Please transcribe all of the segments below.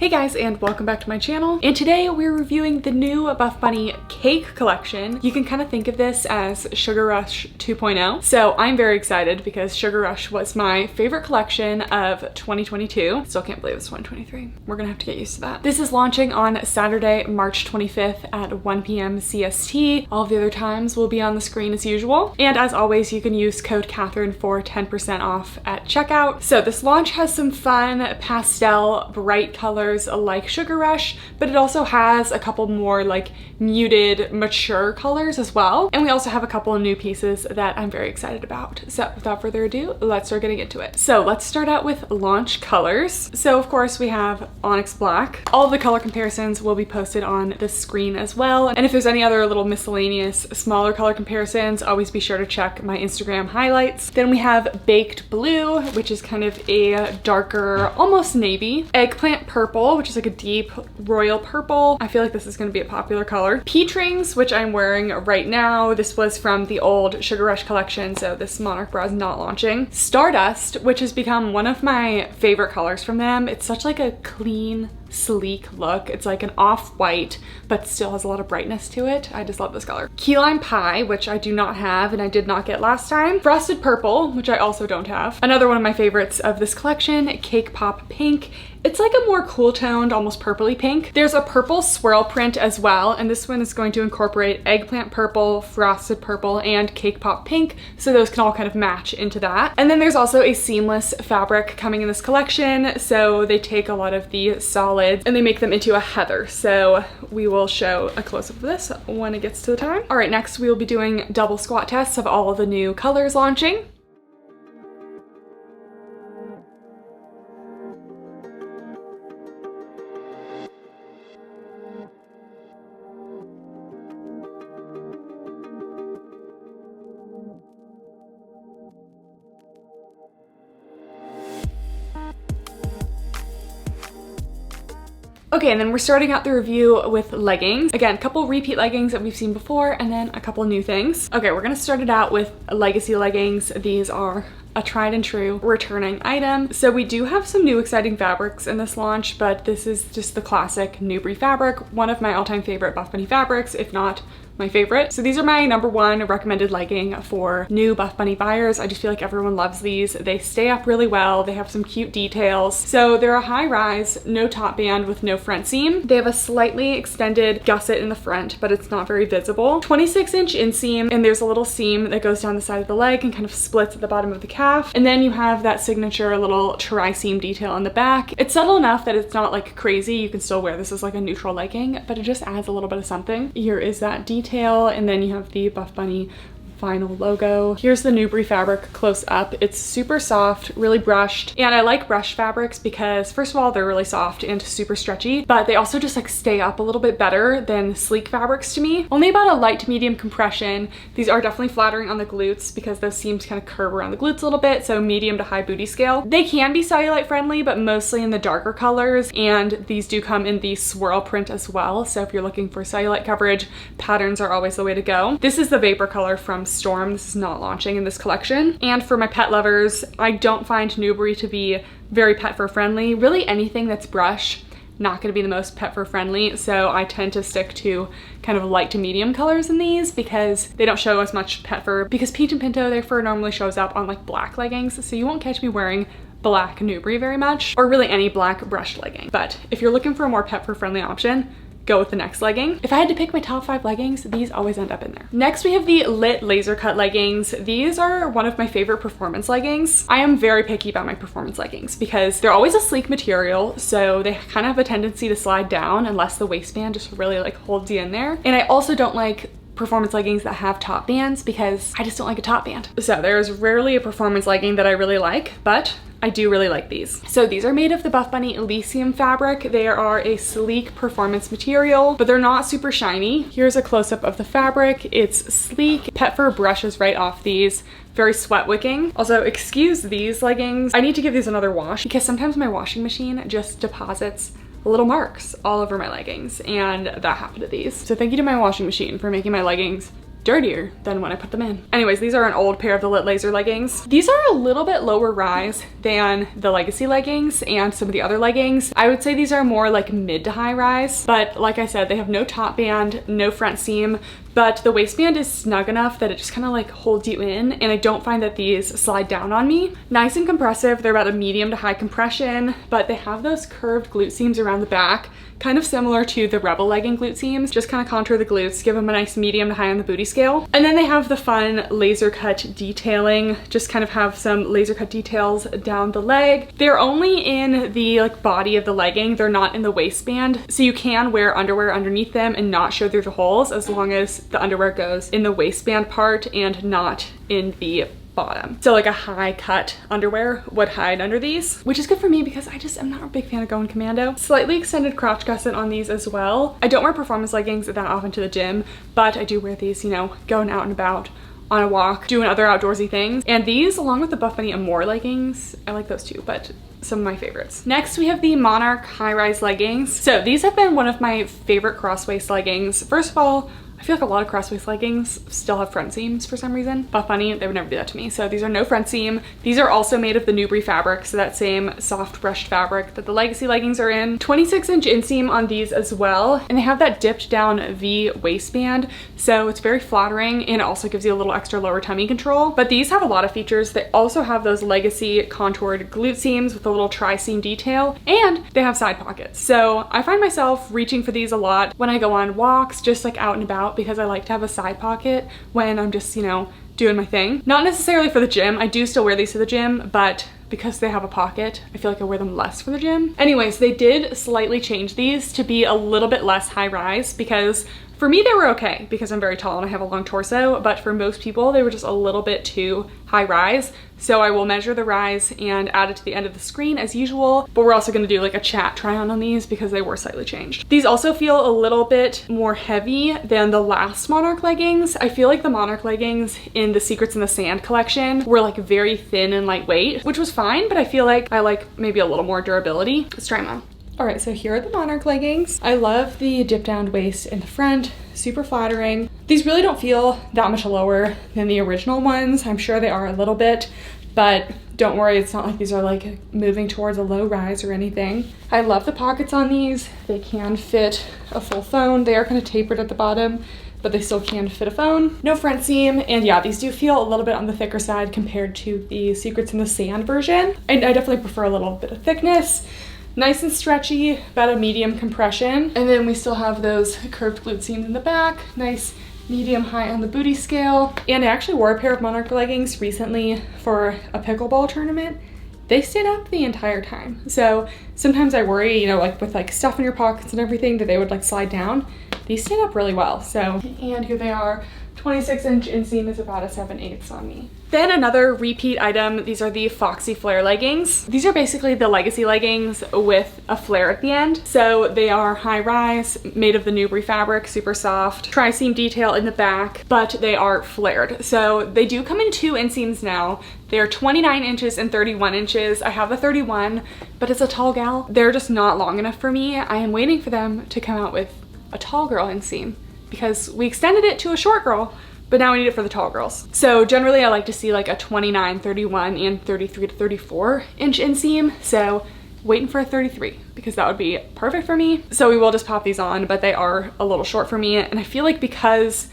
Hey guys, and welcome back to my channel. And today we're reviewing the new Buffbunny cake collection. You can kind of think of this as Sugar Rush 2.0. So I'm very excited because Sugar Rush was my favorite collection of 2022. Still can't believe it's 2023. We're gonna have to get used to that. This is launching on Saturday, March 25th at 1 p.m. CST. All of the other times will be on the screen as usual. And as always, you can use code Kathryn for 10% off at checkout. So this launch has some fun pastel bright colors like Sugar Rush, but it also has a couple more like muted mature colors as well. And we also have a couple of new pieces that I'm very excited about. So without further ado, let's start getting into it. So let's start out with launch colors. So of course we have Onyx Black. All of the color comparisons will be posted on the screen as well. And if there's any other little miscellaneous smaller color comparisons, always be sure to check my Instagram highlights. Then we have Baked Blue, which is kind of a darker, almost navy. Eggplant Purple, which is like a deep royal purple. I feel like this is going to be a popular color. Peach Rings, which I'm wearing right now. This was from the old Sugar Rush collection, so this Monarch bra is not launching. Stardust, which has become one of my favorite colors from them. It's such like a clean, sleek look. It's like an off-white, but still has a lot of brightness to it. I just love this color. Key Lime Pie, which I do not have and I did not get last time. Frosted Purple, which I also don't have. Another one of my favorites of this collection, Cake Pop Pink. It's like a more cool toned, almost purpley pink. There's a purple swirl print as well, and this one is going to incorporate Eggplant Purple, Frosted Purple, and Cake Pop Pink, so those can all kind of match into that. And then there's also a seamless fabric coming in this collection, so they take a lot of the solids and they make them into a heather. So we will show a close-up of this when it gets to the time. All right, next we will be doing double squat tests of all of the new colors launching. Okay, and then we're starting out the review with leggings. Again, a couple repeat leggings that we've seen before, and then a couple new things. Okay, we're gonna start it out with legacy leggings. These are a tried and true returning item. So we do have some new exciting fabrics in this launch, but this is just the classic Newbury fabric, one of my all-time favorite Buffbunny fabrics, if not my favorite. So these are my #1 recommended legging for new Buffbunny buyers. I just feel like everyone loves these. They stay up really well. They have some cute details. So they're a high rise, no top band with no front seam. They have a slightly extended gusset in the front, but it's not very visible. 26-inch inseam, and there's a little seam that goes down the side of the leg and kind of splits at the bottom of the calf. And then you have that signature little tri-seam detail in the back. It's subtle enough that it's not like crazy. You can still wear this as like a neutral legging, but it just adds a little bit of something. Here is that detail. And then you have the Buffbunny vinyl logo. Here's the Newbury fabric close up. It's super soft, really brushed, and I like brushed fabrics because first of all, they're really soft and super stretchy, but they also just like stay up a little bit better than sleek fabrics to me. Only about a light to medium compression. These are definitely flattering on the glutes because those seams kind of curve around the glutes a little bit, so medium to high booty scale. They can be cellulite friendly, but mostly in the darker colors, and these do come in the swirl print as well, so if you're looking for cellulite coverage, patterns are always the way to go. This is the Vapor color from Storm. This is not launching in this collection. And for my pet lovers, I don't find Newbury to be very pet fur friendly. Really anything that's brush, not gonna be the most pet fur friendly. So I tend to stick to kind of light to medium colors in these because they don't show as much pet fur, because Peach and Pinto, their fur normally shows up on like black leggings. So you won't catch me wearing black Newbury very much, or really any black brushed legging. But if you're looking for a more pet fur friendly option, go with the next legging. If I had to pick my top 5 leggings, these always end up in there. Next, we have the Lit Laser Cut leggings. These are one of my favorite performance leggings. I am very picky about my performance leggings because they're always a sleek material, so they kind of have a tendency to slide down unless the waistband just really like holds you in there. And I also don't like performance leggings that have top bands because I just don't like a top band. So there's rarely a performance legging that I really like, but I do really like these. So these are made of the Buffbunny Elysium fabric. They are a sleek performance material, but they're not super shiny. Here's a close-up of the fabric. It's sleek. Pet fur brushes right off these. Very sweat wicking. Also, excuse these leggings. I need to give these another wash because sometimes my washing machine just deposits little marks all over my leggings, and that happened to these. So thank you to my washing machine for making my leggings dirtier than when I put them in. Anyways, these are an old pair of the Lit Laser leggings. These are a little bit lower rise than the Legacy leggings and some of the other leggings. I would say these are more like mid to high rise, but like I said, they have no top band, no front seam, but the waistband is snug enough that it just kind of like holds you in, and I don't find that these slide down on me. Nice and compressive. They're about a medium to high compression, but they have those curved glute seams around the back, kind of similar to the Rebel legging glute seams. Just kind of contour the glutes, give them a nice medium to high on the booty scale. And then they have the fun laser cut detailing, just kind of have some laser cut details down the leg. They're only in the like body of the legging. They're not in the waistband. So you can wear underwear underneath them and not show through the holes, as long as the underwear goes in the waistband part and not in the bottom. So like a high cut underwear would hide under these, which is good for me because I just am not a big fan of going commando. Slightly extended crotch gusset on these as well. I don't wear performance leggings that often to the gym, but I do wear these, you know, going out and about, on a walk, doing other outdoorsy things. And these, along with the Buffbunny and More leggings, I like those too, but some of my favorites. Next, we have the Monarch high-rise leggings. So these have been one of my favorite cross-waist leggings. First of all, I feel like a lot of cross-waist leggings still have front seams for some reason. Buffbunny, they would never do that to me. So these are no front seam. These are also made of the Newbury fabric, so that same soft brushed fabric that the Legacy leggings are in. 26-inch inseam on these as well, and they have that dipped down V waistband, so it's very flattering, and it also gives you a little extra lower tummy control. But these have a lot of features. They also have those Legacy contoured glute seams with a little tri-seam detail, and they have side pockets. So I find myself reaching for these a lot when I go on walks, just like out and about, because I like to have a side pocket when I'm just, you know, doing my thing. Not necessarily for the gym. I do still wear these to the gym, but because they have a pocket, I feel like I wear them less for the gym. Anyways, they did slightly change these to be a little bit less high rise, because for me, they were okay because I'm very tall and I have a long torso, but for most people, they were just a little bit too high rise. So I will measure the rise and add it to the end of the screen as usual, but we're also gonna do like a chat try on these because they were slightly changed. These also feel a little bit more heavy than the last Monarch leggings. I feel like the Monarch leggings in the Secrets in the Sand collection were like very thin and lightweight, which was fine, but I feel like I like maybe a little more durability. Let's try them on. All right, so here are the Monarch leggings. I love the dip down waist in the front, super flattering. These really don't feel that much lower than the original ones. I'm sure they are a little bit, but don't worry, it's not like these are like moving towards a low rise or anything. I love the pockets on these. They can fit a full phone. They are kind of tapered at the bottom, but they still can fit a phone. No front seam, and yeah, these do feel a little bit on the thicker side compared to the Secrets in the Sand version. I definitely prefer a little bit of thickness. Nice and stretchy, about a medium compression. And then we still have those curved glute seams in the back. Nice medium high on the booty scale. And I actually wore a pair of Monarch leggings recently for a pickleball tournament. They stayed up the entire time. So sometimes I worry, you know, like with like stuff in your pockets and everything, that they would like slide down. These stayed up really well. So, and here they are. 26-inch inseam is about a 7/8 on me. Then another repeat item, these are the Foxy flare leggings. These are basically the Legacy leggings with a flare at the end. So they are high rise, made of the Newbury fabric, super soft, tri-seam detail in the back, but they are flared. So they do come in 2 inseams now. They're 29 inches and 31 inches. I have a 31, but as a tall gal, they're just not long enough for me. I am waiting for them to come out with a tall girl inseam, because we extended it to a short girl, but now we need it for the tall girls. So generally I like to see like a 29, 31, and 33 to 34 inch inseam. So waiting for a 33 because that would be perfect for me. So we will just pop these on, but they are a little short for me. And I feel like because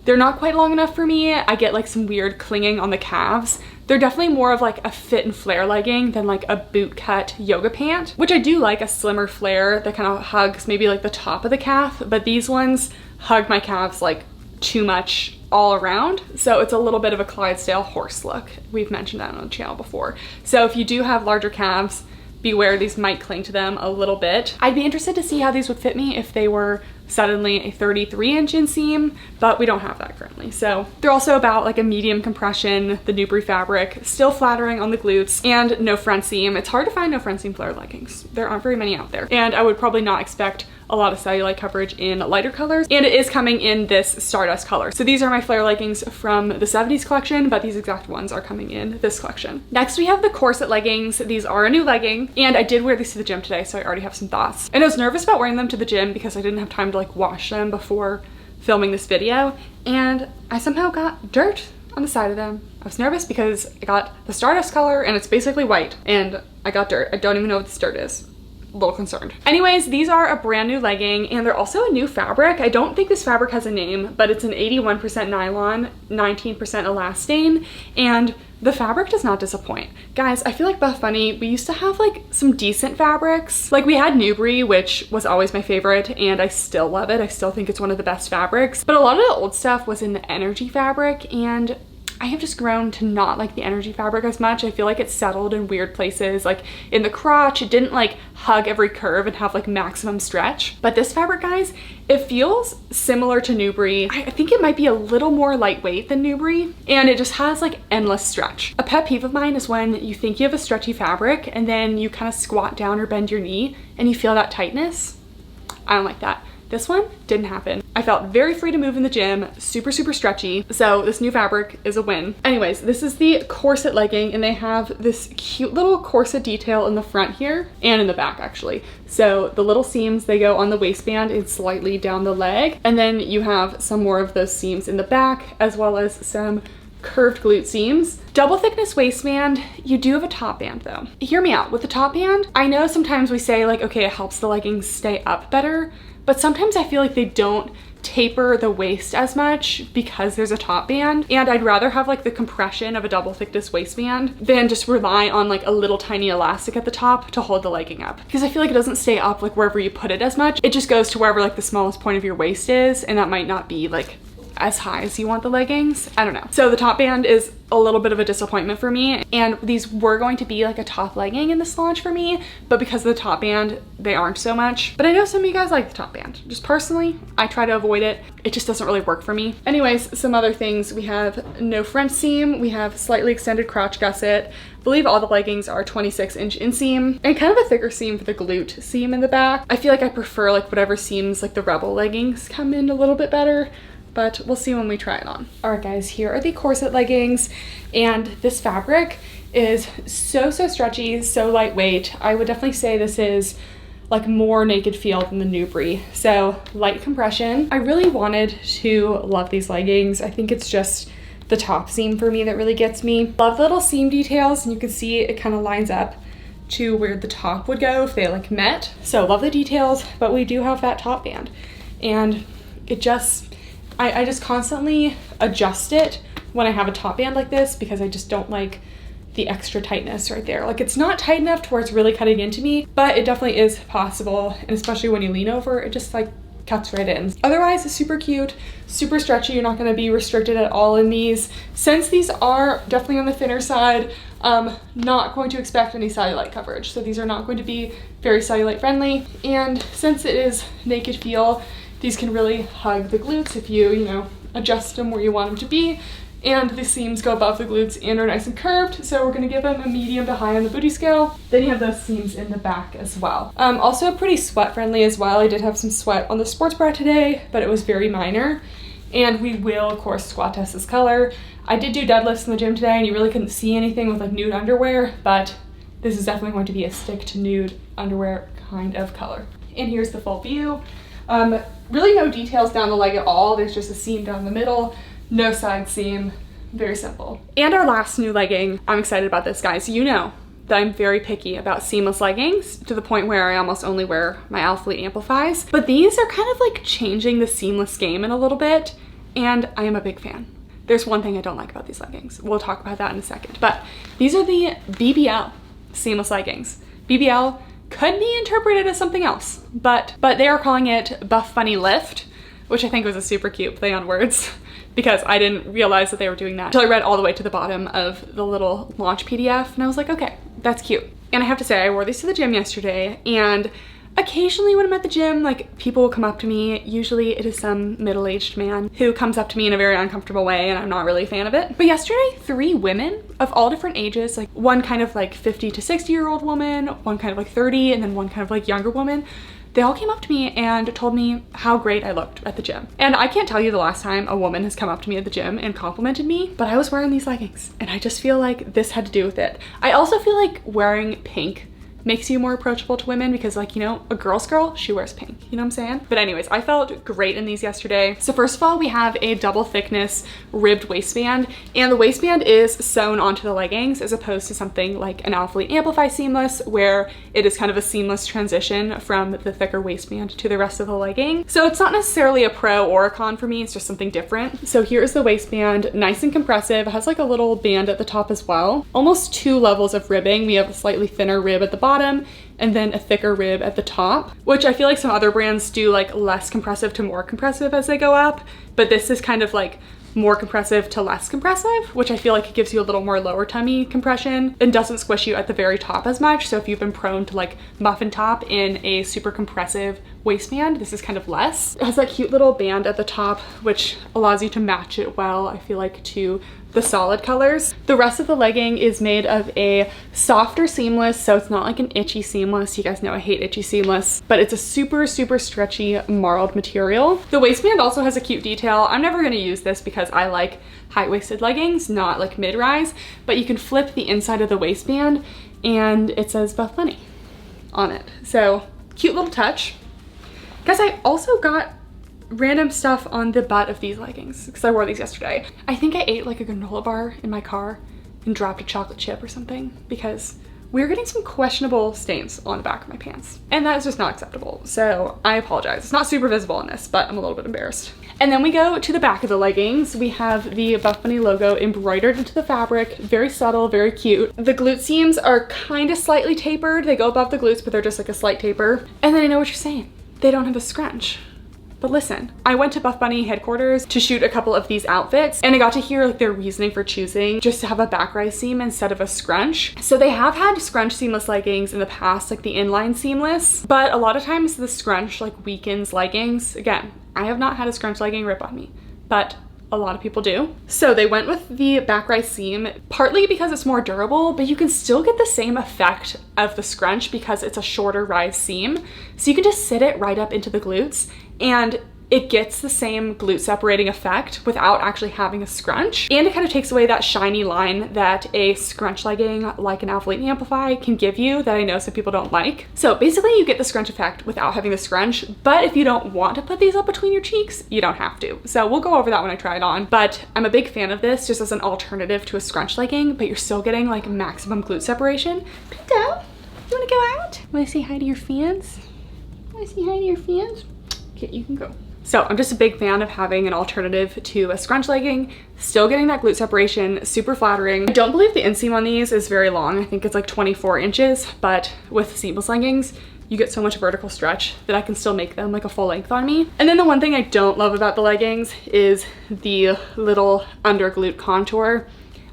they're not quite long enough for me, I get like some weird clinging on the calves. They're definitely more of like a fit and flare legging than like a boot cut yoga pant, which I do like a slimmer flare that kind of hugs maybe like the top of the calf, but these ones hug my calves like too much all around. So it's a little bit of a Clydesdale horse look. We've mentioned that on the channel before. So if you do have larger calves, beware, these might cling to them a little bit. I'd be interested to see how these would fit me if they were suddenly a 33-inch inseam, but we don't have that currently. So they're also about like a medium compression, the Newbury fabric, still flattering on the glutes, and no front seam. It's hard to find no front seam flare leggings. There aren't very many out there. And I would probably not expect a lot of cellulite coverage in lighter colors, and it is coming in this Stardust color. So these are my flare leggings from the 70s collection, but these exact ones are coming in this collection. Next we have the Corset leggings. These are a new legging, and I did wear these to the gym today, so I already have some thoughts. And I was nervous about wearing them to the gym because I didn't have time to like wash them before filming this video, and I somehow got dirt on the side of them. I was nervous because I got the Stardust color and it's basically white, and I got dirt. I don't even know what this dirt is. A little concerned. Anyways, these are a brand new legging, and they're also a new fabric. I don't think this fabric has a name, but it's an 81% nylon, 19% elastane, and the fabric does not disappoint. Guys, I feel like Buffbunny, we used to have like some decent fabrics. Like we had Newbury, which was always my favorite, and I still love it. I still think it's one of the best fabrics, but a lot of the old stuff was in the energy fabric, and I have just grown to not like the energy fabric as much. I feel like it's settled in weird places, like in the crotch. It didn't like hug every curve and have like maximum stretch. But this fabric, guys, it feels similar to Newbury. I think it might be a little more lightweight than Newbury, and it just has like endless stretch. A pet peeve of mine is when you think you have a stretchy fabric and then you kind of squat down or bend your knee and you feel that tightness. I don't like that. This one didn't happen. I felt very free to move in the gym, super, super stretchy. So this new fabric is a win. Anyways, this is the corset legging, and they have this cute little corset detail in the front here and in the back actually. So the little seams, they go on the waistband and slightly down the leg. And then you have some more of those seams in the back, as well as some curved glute seams. Double thickness waistband. You do have a top band though. Hear me out. With the top band, I know sometimes we say like, okay, it helps the leggings stay up better, but sometimes I feel like they don't taper the waist as much because there's a top band, and I'd rather have like the compression of a double thickness waistband than just rely on like a little tiny elastic at the top to hold the legging up, because I feel like it doesn't stay up like wherever you put it as much. It just goes to wherever like the smallest point of your waist is, and that might not be like as high as you want the leggings. I don't know. So the top band is a little bit of a disappointment for me, and these were going to be like a top legging in this launch for me, but because of the top band, they aren't so much. But I know some of you guys like the top band. Just personally, I try to avoid it. It just doesn't really work for me. Anyways, some other things. We have no French seam. We have slightly extended crotch gusset. I believe all the leggings are 26-inch inseam, and kind of a thicker seam for the glute seam in the back. I feel like I prefer like whatever seams like the Rebel leggings come in a little bit better, but we'll see when we try it on. All right guys, here are the corset leggings, and this fabric is so stretchy, so lightweight. I would definitely say this is like more naked feel than the Newbury. So light compression. I really wanted to love these leggings. I think it's just the top seam for me that really gets me. Love the little seam details, and you can see it kind of lines up to where the top would go if they like met. So love the details, but we do have that top band, and it just, I just constantly adjust it when I have a top band like this, because I just don't like the extra tightness right there. Like it's not tight enough to where it's really cutting into me, but it definitely is possible. And especially when you lean over, it just like cuts right in. Otherwise, it's super cute, super stretchy. You're not gonna be restricted at all in these. Since these are definitely on the thinner side, not going to expect any cellulite coverage. So these are not going to be very cellulite friendly. And since it is naked feel, these can really hug the glutes if you know, adjust them where you want them to be. And the seams go above the glutes and are nice and curved. So we're gonna give them a medium to high on the booty scale. Then you have those seams in the back as well. Also pretty sweat friendly as well. I did have some sweat on the sports bra today, but it was very minor. And we will, of course, squat test this color. I did do deadlifts in the gym today, and you really couldn't see anything with like nude underwear, but this is definitely going to be a stick to nude underwear kind of color. And here's the full view. Really no details down the leg at all. There's just a seam down the middle, no side seam, very simple. And our last new legging, I'm excited about this, guys. You know that I'm very picky about seamless leggings, to the point where I almost only wear my Alphalete Amplifies. But these are kind of like changing the seamless game in a little bit, and I am a big fan. There's one thing I don't like about these leggings. We'll talk about that in a second. But these are the BBL seamless leggings. BBL could be interpreted as something else, but they are calling it Buffbunny Lift, which I think was a super cute play on words, because I didn't realize that they were doing that until I read all the way to the bottom of the little launch PDF, and I was like, okay, that's cute. And I have to say, I wore these to the gym yesterday, and occasionally when I'm at the gym, like people will come up to me. Usually it is some middle-aged man who comes up to me in a very uncomfortable way, and I'm not really a fan of it. But yesterday, 3 women of all different ages, like one kind of like 50 to 60-year-old woman, one kind of like 30, and then one kind of like younger woman, they all came up to me and told me how great I looked at the gym. And I can't tell you the last time a woman has come up to me at the gym and complimented me, but I was wearing these leggings, and I just feel like this had to do with it. I also feel like wearing pink makes you more approachable to women because, like, you know, a girl's girl, she wears pink, you know what I'm saying? But anyways, I felt great in these yesterday. So first of all, we have a double thickness ribbed waistband, and the waistband is sewn onto the leggings as opposed to something like an Athlete Amplify seamless, where it is kind of a seamless transition from the thicker waistband to the rest of the legging. So it's not necessarily a pro or a con for me, it's just something different. So here's the waistband, nice and compressive. It has like a little band at the top as well. Almost 2 levels of ribbing. We have a slightly thinner rib at the bottom and then a thicker rib at the top, which I feel like some other brands do like less compressive to more compressive as they go up, but this is kind of like more compressive to less compressive, which I feel like it gives you a little more lower tummy compression and doesn't squish you at the very top as much. So if you've been prone to like muffin top in a super compressive waistband, this is kind of less. It has that cute little band at the top, which allows you to match it well, I feel like, to the solid colors. The rest of the legging is made of a softer seamless, so it's not like an itchy seamless. You guys know I hate itchy seamless, but it's a super, super stretchy marled material. The waistband also has a cute detail. I'm never gonna use this because I like high-waisted leggings, not like mid-rise, but you can flip the inside of the waistband and it says Buffbunny on it. So cute little touch. Guys, I also got random stuff on the butt of these leggings because I wore these yesterday. I think I ate like a granola bar in my car and dropped a chocolate chip or something because we're getting some questionable stains on the back of my pants. And that is just not acceptable. So I apologize. It's not super visible in this, but I'm a little bit embarrassed. And then we go to the back of the leggings. We have the Buffbunny logo embroidered into the fabric. Very subtle, very cute. The glute seams are kind of slightly tapered. They go above the glutes, but they're just like a slight taper. And then I know what you're saying. They don't have a scrunch. But listen, I went to Buffbunny headquarters to shoot a couple of these outfits and I got to hear like their reasoning for choosing just to have a back rise seam instead of a scrunch. So they have had scrunch seamless leggings in the past, like the inline seamless, but a lot of times the scrunch like weakens leggings. Again, I have not had a scrunch legging rip on me, but a lot of people do. So they went with the back rise seam, partly because it's more durable, but you can still get the same effect of the scrunch because it's a shorter rise seam. So you can just sit it right up into the glutes and it gets the same glute separating effect without actually having a scrunch. And it kind of takes away that shiny line that a scrunch legging like an Athlete Amplify can give you that I know some people don't like. So basically you get the scrunch effect without having the scrunch, but if you don't want to put these up between your cheeks, you don't have to. So we'll go over that when I try it on, but I'm a big fan of this just as an alternative to a scrunch legging, but you're still getting like maximum glute separation. Pinto, you wanna go out? Wanna say hi to your fans? Wanna say hi to your fans? Okay, you can go. So I'm just a big fan of having an alternative to a scrunch legging, still getting that glute separation, super flattering. I don't believe the inseam on these is very long. I think it's like 24 inches, but with seamless leggings, you get so much vertical stretch that I can still make them like a full length on me. And then the one thing I don't love about the leggings is the little under glute contour.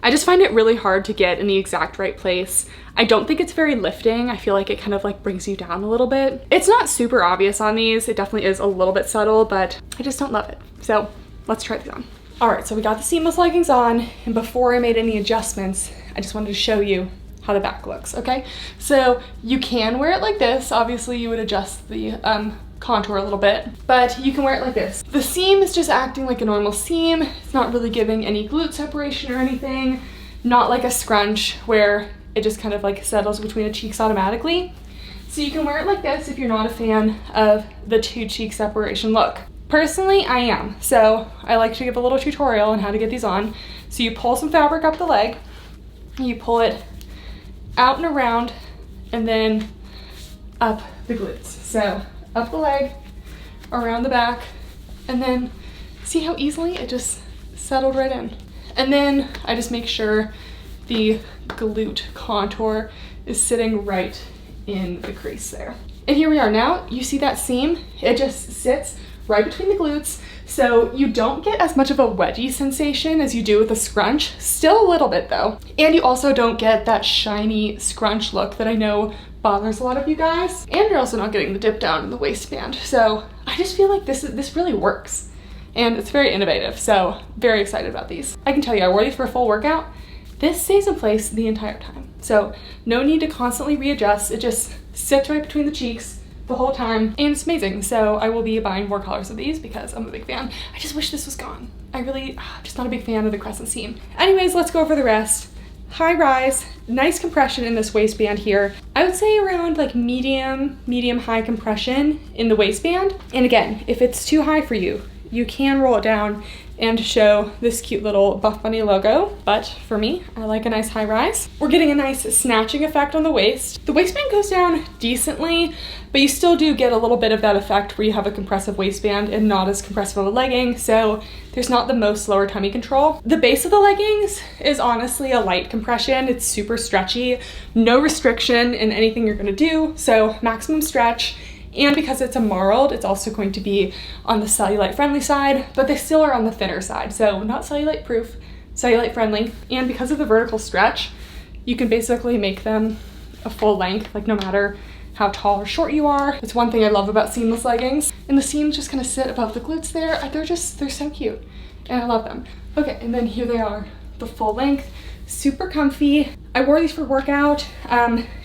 I just find it really hard to get in the exact right place. I don't think it's very lifting. I feel like it kind of like brings you down a little bit. It's not super obvious on these. It definitely is a little bit subtle, but I just don't love it. So let's try these on. All right, so we got the seamless leggings on, and before I made any adjustments, I just wanted to show you how the back looks, okay? So you can wear it like this. Obviously you would adjust the contour a little bit, but you can wear it like this. The seam is just acting like a normal seam. It's not really giving any glute separation or anything. Not like a scrunch where it just kind of like settles between the cheeks automatically. So you can wear it like this if you're not a fan of the 2 cheek separation look. Personally, I am. So I like to give a little tutorial on how to get these on. So you pull some fabric up the leg, you pull it out and around, and then up the glutes. So up the leg, around the back, and then see how easily it just settled right in. And then I just make sure the glute contour is sitting right in the crease there. And here we are now. You see that seam? It just sits right between the glutes. So you don't get as much of a wedgie sensation as you do with a scrunch. Still a little bit though. And you also don't get that shiny scrunch look that I know bothers a lot of you guys. And you're also not getting the dip down in the waistband. So I just feel like this really works. And it's very innovative, so very excited about these. I can tell you, I wore these for a full workout. This stays in place the entire time. So no need to constantly readjust. It just sits right between the cheeks the whole time, and it's amazing. So I will be buying more colors of these because I'm a big fan. I just wish this was gone. I really, just not a big fan of the crescent seam. Anyways, let's go over the rest. high rise, nice compression in this waistband here. I would say around like medium high compression in the waistband. And again, if it's too high for you, you can roll it down and show this cute little Buffbunny logo. But for me, I like a nice high rise. We're getting a nice snatching effect on the waist. The waistband goes down decently, but you still do get a little bit of that effect where you have a compressive waistband and not as compressive of a legging. So there's not the most lower tummy control. The base of the leggings is honestly a light compression. It's super stretchy, no restriction in anything you're gonna do. So maximum stretch. And because it's a marled, it's also going to be on the cellulite friendly side, but they still are on the thinner side. So not cellulite proof, cellulite friendly. And because of the vertical stretch, you can basically make them a full length, like no matter how tall or short you are. It's one thing I love about seamless leggings. And the seams just kind of sit above the glutes there. They're so cute and I love them. Okay, and then here they are, the full length, super comfy. I wore these for workout.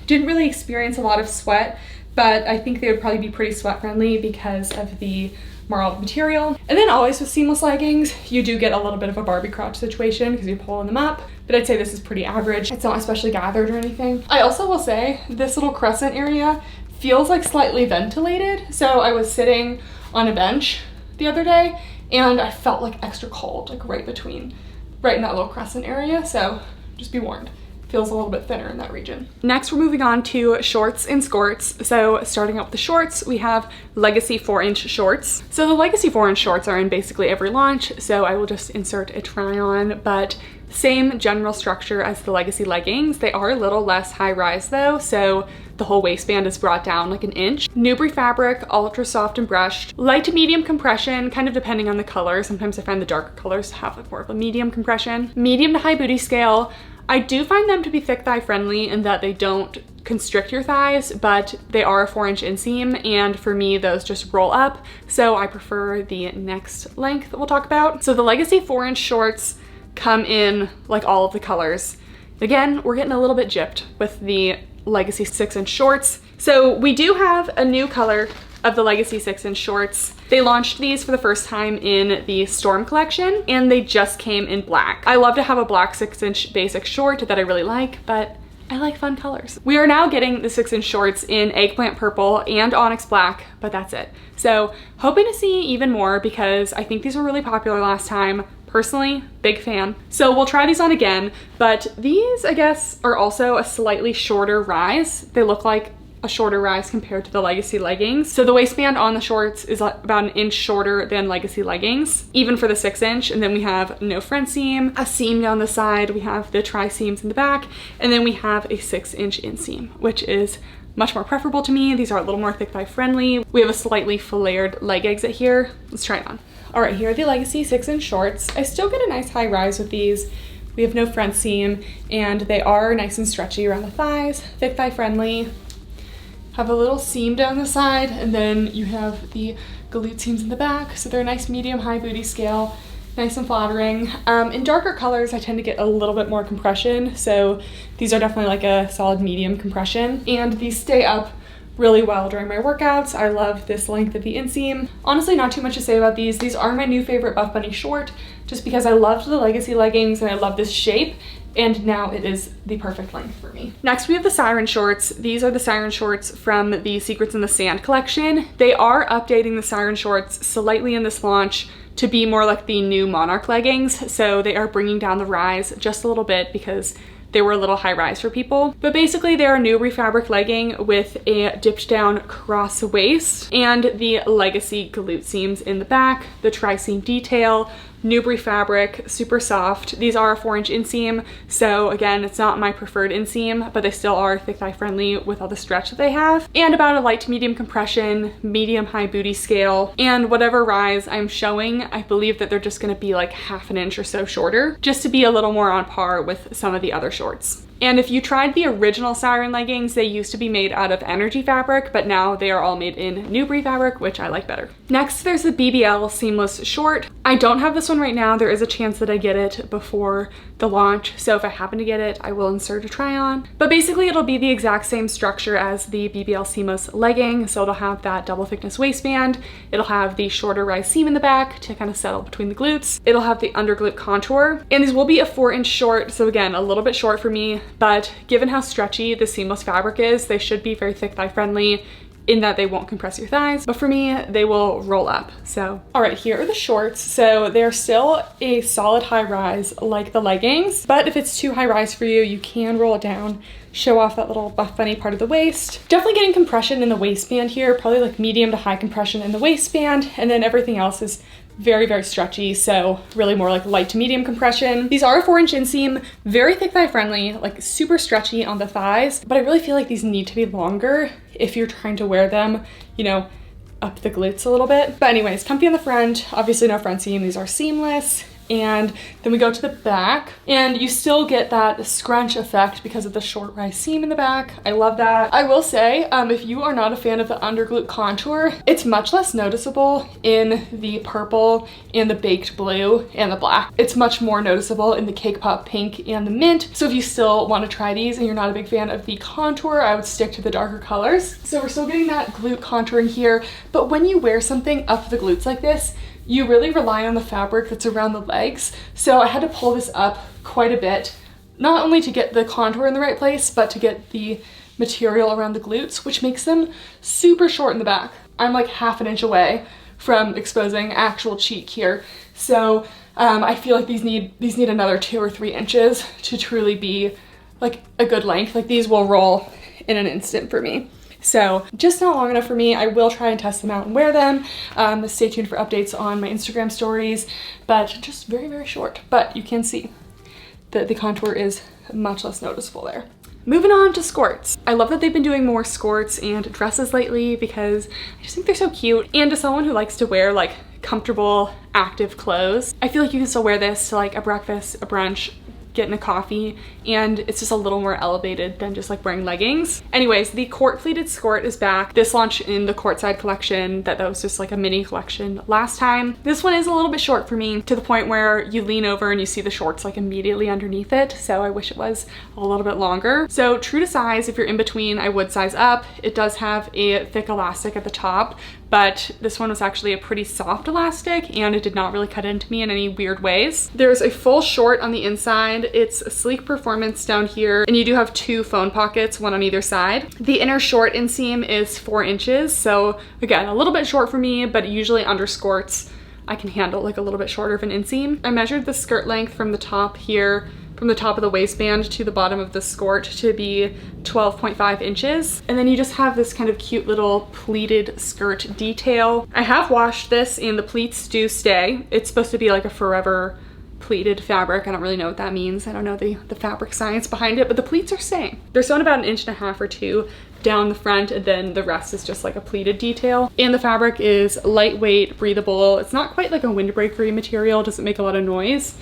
Didn't really experience a lot of sweat, but I think they would probably be pretty sweat friendly because of the marled material. And then always with seamless leggings, you do get a little bit of a Barbie crotch situation because you're pulling them up, but I'd say this is pretty average. It's not especially gathered or anything. I also will say this little crescent area feels like slightly ventilated. So I was sitting on a bench the other day and I felt like extra cold, like right in that little crescent area. So just be warned. Feels a little bit thinner in that region. Next, we're moving on to shorts and skorts. So starting out with the shorts, we have Legacy 4-inch shorts. So the Legacy 4-inch shorts are in basically every launch, so I will just insert a try on, but same general structure as the Legacy leggings. They are a little less high rise though, so the whole waistband is brought down like an inch. Nubri fabric, ultra soft and brushed. Light to medium compression, kind of depending on the color. Sometimes I find the darker colors have like more of a medium compression. Medium to high booty scale. I do find them to be thick thigh friendly in that they don't constrict your thighs, but they are a 4-inch inseam, and for me, those just roll up. So I prefer the next length that we'll talk about. So the Legacy 4-inch shorts come in like all of the colors. Again, we're getting a little bit gypped with the Legacy 6-inch shorts. So we do have a new color of the Legacy 6-inch shorts. They launched these for the first time in the Storm collection and they just came in black. I love to have a black 6-inch basic short that I really like, but I like fun colors. We are now getting the 6-inch shorts in eggplant purple and onyx black, but that's it. So hoping to see even more because I think these were really popular last time. Personally, big fan. So we'll try these on again, but these I guess are also a slightly shorter rise. They look like a shorter rise compared to the Legacy leggings. So the waistband on the shorts is about an inch shorter than Legacy leggings, even for the 6-inch. And then we have no front seam, a seam down the side, we have the tri-seams in the back, and then we have a 6-inch inseam, which is much more preferable to me. These are a little more thick thigh friendly. We have a slightly flared leg exit here. Let's try it on. All right, here are the Legacy 6-inch shorts. I still get a nice high rise with these. We have no front seam and they are nice and stretchy around the thighs, thick thigh friendly. Have a little seam down the side, and then you have the glute seams in the back. So they're a nice medium high booty scale, nice and flattering. In darker colors, I tend to get a little bit more compression. So these are definitely like a solid medium compression, and these stay up really well during my workouts. I love this length of the inseam. Honestly, not too much to say about these. These are my new favorite Buffbunny short, just because I loved the Legacy leggings and I love this shape. And now it is the perfect length for me. Next, we have the Siren shorts. These are the Siren shorts from the Secrets in the Sand collection. They are updating the Siren shorts slightly in this launch to be more like the new Monarch leggings. So they are bringing down the rise just a little bit because they were a little high rise for people. But basically they're a new fabric legging with a dipped down cross waist and the Legacy glute seams in the back, the tri-seam detail, Nubri fabric, super soft. These are a 4-inch inseam, so again, it's not my preferred inseam, but they still are thick thigh friendly with all the stretch that they have. And about a light to medium compression, medium high booty scale, and whatever rise I'm showing, I believe that they're just gonna be like half an inch or so shorter, just to be a little more on par with some of the other shorts. And if you tried the original Siren leggings, they used to be made out of energy fabric, but now they are all made in Nubri fabric, which I like better. Next, there's the BBL seamless short. I don't have this one right now. There is a chance that I get it before the launch, so if I happen to get it, I will insert a try on. But basically it'll be the exact same structure as the BBL Seamless legging, so it'll have that double thickness waistband, it'll have the shorter rise seam in the back to kind of settle between the glutes, it'll have the under glute contour, and these will be a 4-inch short, so again, a little bit short for me, but given how stretchy the seamless fabric is, they should be very thick thigh friendly, in that they won't compress your thighs, but for me, they will roll up. So, all right, here are the shorts. So they're still a solid high rise like the leggings, but if it's too high rise for you, you can roll it down, show off that little Buffbunny part of the waist. Definitely getting compression in the waistband here, probably like medium to high compression in the waistband, and then everything else is very, very stretchy, so really more like light to medium compression. These are a 4-inch inseam, very thick thigh friendly, like super stretchy on the thighs, but I really feel like these need to be longer if you're trying to wear them, you know, up the glutes a little bit. But anyways, comfy on the front, obviously no front seam, these are seamless. And then we go to the back and you still get that scrunch effect because of the short rise seam in the back. I love that. I will say, if you are not a fan of the under glute contour, it's much less noticeable in the purple and the baked blue and the black. It's much more noticeable in the cake pop pink and the mint. So if you still want to try these and you're not a big fan of the contour, I would stick to the darker colors. So we're still getting that glute contouring here, but when you wear something up the glutes like this, you really rely on the fabric that's around the legs. So I had to pull this up quite a bit, not only to get the contour in the right place, but to get the material around the glutes, which makes them super short in the back. I'm like ½ an inch away from exposing actual cheek here. So I feel like these need another 2 or 3 inches to truly be like a good length. Like these will roll in an instant for me. So just not long enough for me. I will try and test them out and wear them. Stay tuned for updates on my Instagram stories, but just very, very short. But you can see that the contour is much less noticeable there. Moving on to skorts. I love that they've been doing more skorts and dresses lately because I just think they're so cute. And to someone who likes to wear like comfortable, active clothes, I feel like you can still wear this to like a breakfast, a brunch, getting a coffee, and it's just a little more elevated than just like wearing leggings. Anyways, the Court pleated skort is back. This launched in the courtside collection that was just like a mini collection last time. This one is a little bit short for me, to the point where you lean over and you see the shorts like immediately underneath it, so I wish it was a little bit longer. So true to size, if you're in between, I would size up. It does have a thick elastic at the top, but this one was actually a pretty soft elastic and it did not really cut into me in any weird ways. There's a full short on the inside. It's a sleek performance down here, and you do have 2 phone pockets, one on either side. The inner short inseam is 4 inches, so again, a little bit short for me, but usually under skorts, I can handle like a little bit shorter of an inseam. I measured the skirt length from the top here, from the top of the waistband to the bottom of the skort to be 12.5 inches. And then you just have this kind of cute little pleated skirt detail. I have washed this and the pleats do stay. It's supposed to be like a forever pleated fabric. I don't really know what that means. I don't know the fabric science behind it, but the pleats are staying. They're sewn about 1.5 inches or 2 down the front, and then the rest is just like a pleated detail. And the fabric is lightweight, breathable. It's not quite like a windbreakery material, doesn't make a lot of noise.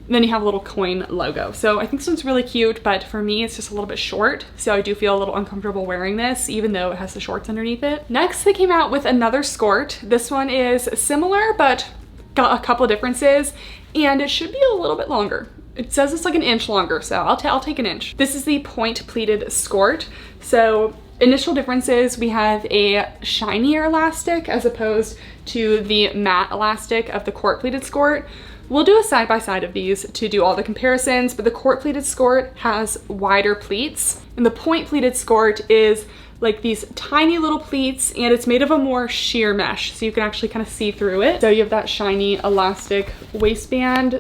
And then you have a little coin logo. So I think this one's really cute, but for me, it's just a little bit short. So I do feel a little uncomfortable wearing this, even though it has the shorts underneath it. Next, they came out with another skort. This one is similar, but got a couple of differences, and it should be a little bit longer. It says it's like 1 inch longer, so I'll take 1 inch. This is the point pleated skort. So initial differences, we have a shinier elastic as opposed to the matte elastic of the court pleated skort. We'll do a side-by-side of these to do all the comparisons, but the court pleated skort has wider pleats, and the point pleated skort is like these tiny little pleats, and it's made of a more sheer mesh, so you can actually kind of see through it. So you have that shiny elastic waistband,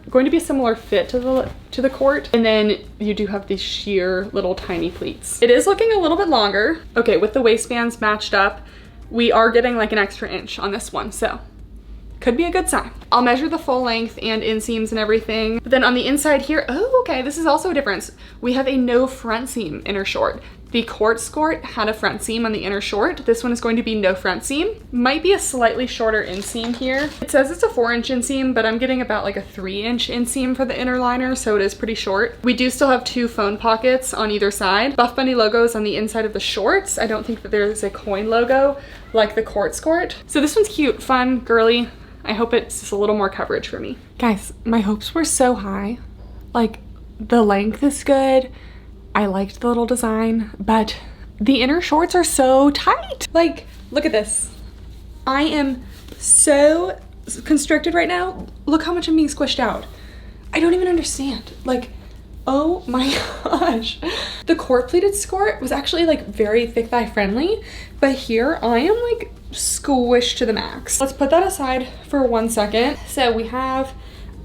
going to be a similar fit to the court, and then you do have these sheer little tiny pleats. It is looking a little bit longer. Okay, with the waistbands matched up, we are getting like an extra inch on this one, so could be a good sign. I'll measure the full length and inseams and everything. But then on the inside here, oh, okay, this is also a difference. We have a no front seam inner short. The court skort had a front seam on the inner short. This one is going to be no front seam. Might be a slightly shorter inseam here. It says it's a 4-inch inseam, but I'm getting about like a 3-inch inseam for the inner liner, so it is pretty short. We do still have 2 phone pockets on either side. Buffbunny logos on the inside of the shorts. I don't think that there's a coin logo like the court skort. So this one's cute, fun, girly. I hope it's just a little more coverage for me. Guys, my hopes were so high. Like, the length is good. I liked the little design, but the inner shorts are so tight. Like, look at this. I am so constricted right now. Look how much I'm being squished out. I don't even understand. Like, oh my gosh. The Court pleated skort was actually like very thick thigh friendly, but here I am like squished to the max. Let's put that aside for 1 second. So we have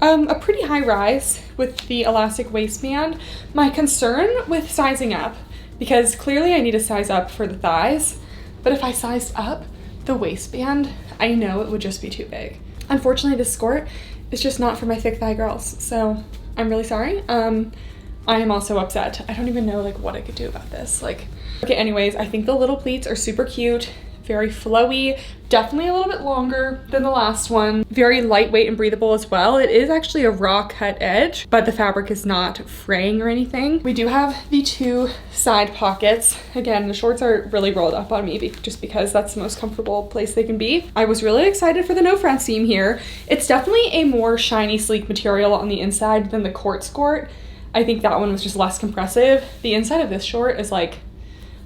a pretty high rise with the elastic waistband. My concern with sizing up, because clearly I need to size up for the thighs, but if I sized up the waistband, I know it would just be too big. Unfortunately, this skort is just not for my thick thigh girls, so I'm really sorry. I am also upset. I don't even know like what I could do about this. Like, okay, anyways, I think the little pleats are super cute, very flowy, definitely a little bit longer than the last one. Very lightweight and breathable as well. It is actually a raw cut edge, but the fabric is not fraying or anything. We do have the 2 side pockets. Again, the shorts are really rolled up on me just because that's the most comfortable place they can be. I was really excited for the no front seam here. It's definitely a more shiny, sleek material on the inside than the Court skort. I think that one was just less compressive. The inside of this short is like,